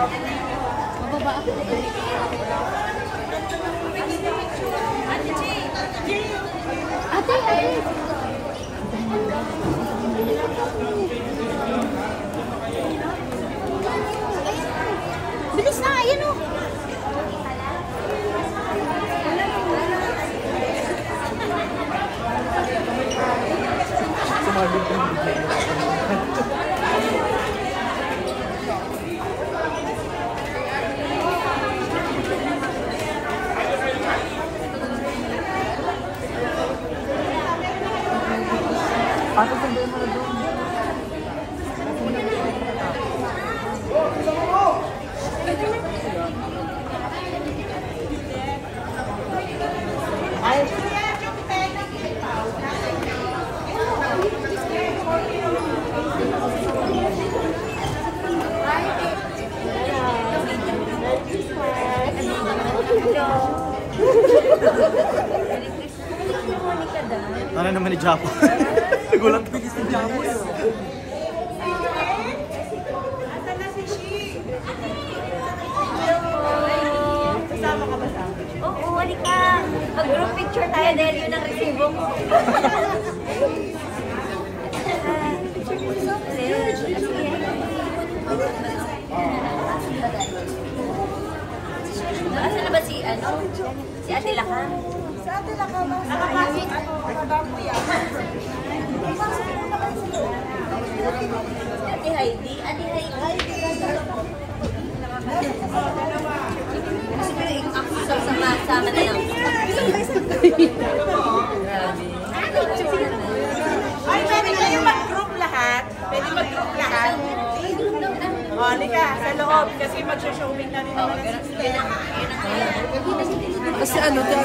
Mababa ako. Ate, ate. Bilis na, ayan o. Sumagod ka. Pasok sa demo na doon. Ano naman ni Japo? Nagulat ko si Japo. Asan na si Shi? Kasama ka ba sa akin? Oo, halika. Mag-group picture tayo dahil yun ang resibo ko. Asan na ba si Ate Lakam? Sa atin lang ka ba? Nakapasok ano? Nakababo yan. Ate Heidi? Ate Heidi? Ako sama na lang. Ay, pwede kayo mag-group lahat? Pwede mag-group lahat? O, halika, sa loob. Kasi mag-showing na rin naman ang sister. Kasi ano ba?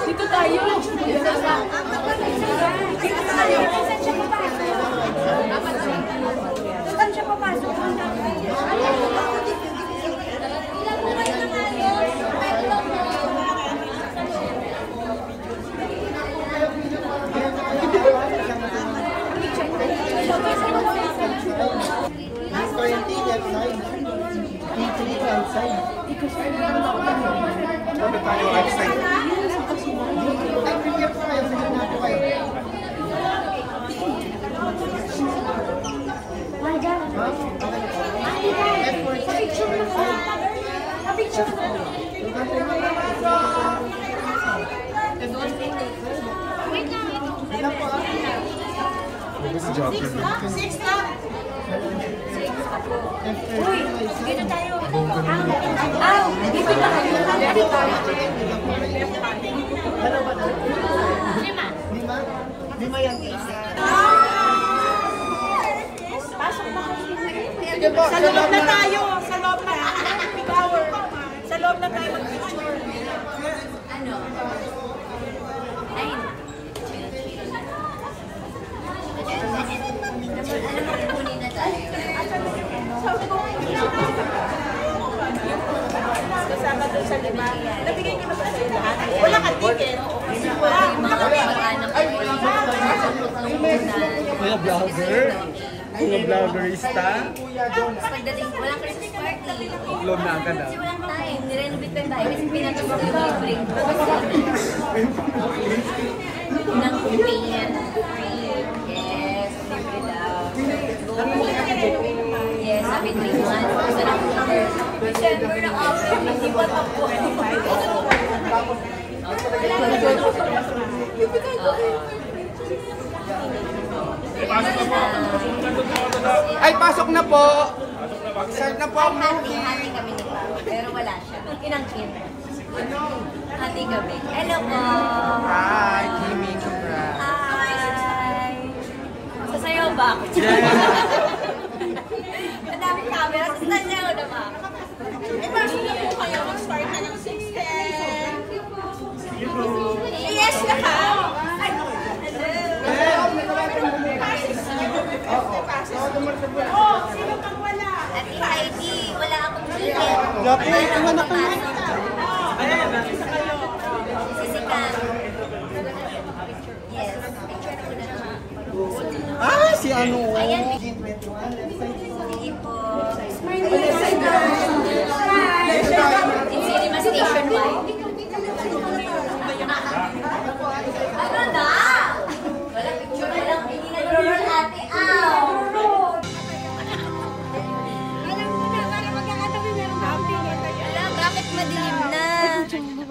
Dito tayo. Saan siya papasok? Six na! Uy, dito tayo. Dito tayo. Lima yan. Sa loob na tayo. Sa loob na. Big hour. Sa loob na tayo mag-picture. Ano? Ay. Alam mo, kukunin na tayo. Kasama doon sa lima. Nabigay niyo ba sa lahat? Wala ka ticket. Wala. Mga vlogger? Mga vloggerista? Pagdating, walang Christmas party. Load na agad Kasi walang time. Nirenovate ko yung bahay kasi pinatapos ko yung libreng. Ng campaign. Yes, libre daw. Yes, sabi 3 months. Sa October. December na offer. Hindi pa tapo. Ay, pasok na po! Start na po ang Hati kami nagbawa. Pero wala siya. Inangkin. Hati Birthday kami. Hello po! Hi, Kimi, congrats. Hi! Sasayaw ba ako? Ang daming camera, sasayaw na ba? Eh, bakit na po kayo mag-start na ng 6:10? Yes na ka! Ay, oh, sino pang wala? Ate Heidi, wala akong ticket. Japo, iwan na kayo. Sisikan. Yes, picture na muna naman. Ah, si ano? Ayan. Sige po. In Cinema Station Y. Ano na? Wala picture, walang hindi nag-roll ate. Ow! Wala, bakit madilim na?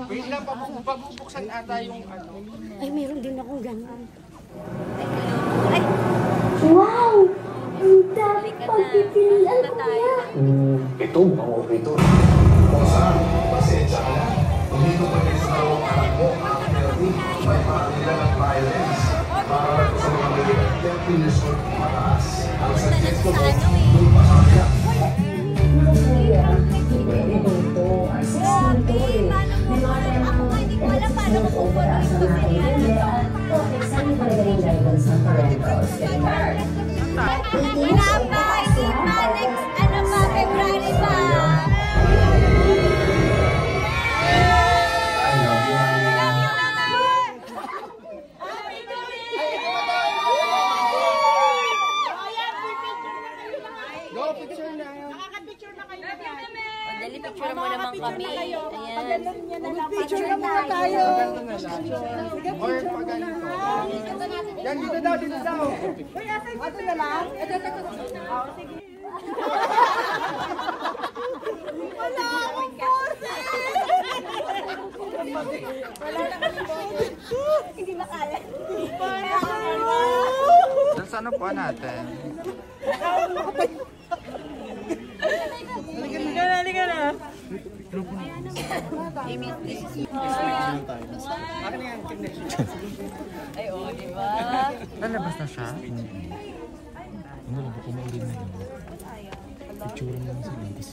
Wait lang, pabubuksan ata yung ano. Ay, meron din akong ganun. Ay, Wow! Ang dami pagpipilian ko tayo. yan. Ito, mga operator. Kung saan, pasensya ka na. Hindi ko pa rin sa dalawang anak mo, ang healthy, may pakilala ng violence. Para sa mga may 13 years old mataas. Ang success ko po, doon pa sa kanya. Wala pa, hindi pa. Next, ano pa, February pa. Go, picture na. Nakaka-picture na kayo na. Dali, picture mo naman kami. Ayan. Picture na muna tayo. Ganito na lang. Or pag ganito. Yan, dito daw, dito daw. Ito na lang? Ito. Sige. Wala akong pose! Wala na kami pose. Hindi makaya. Saan sana po natin? Halika na. Ay, oo, diba? Lalabas na siya? Ano lang, kung maulit na yun. Picture mo lang sa latest.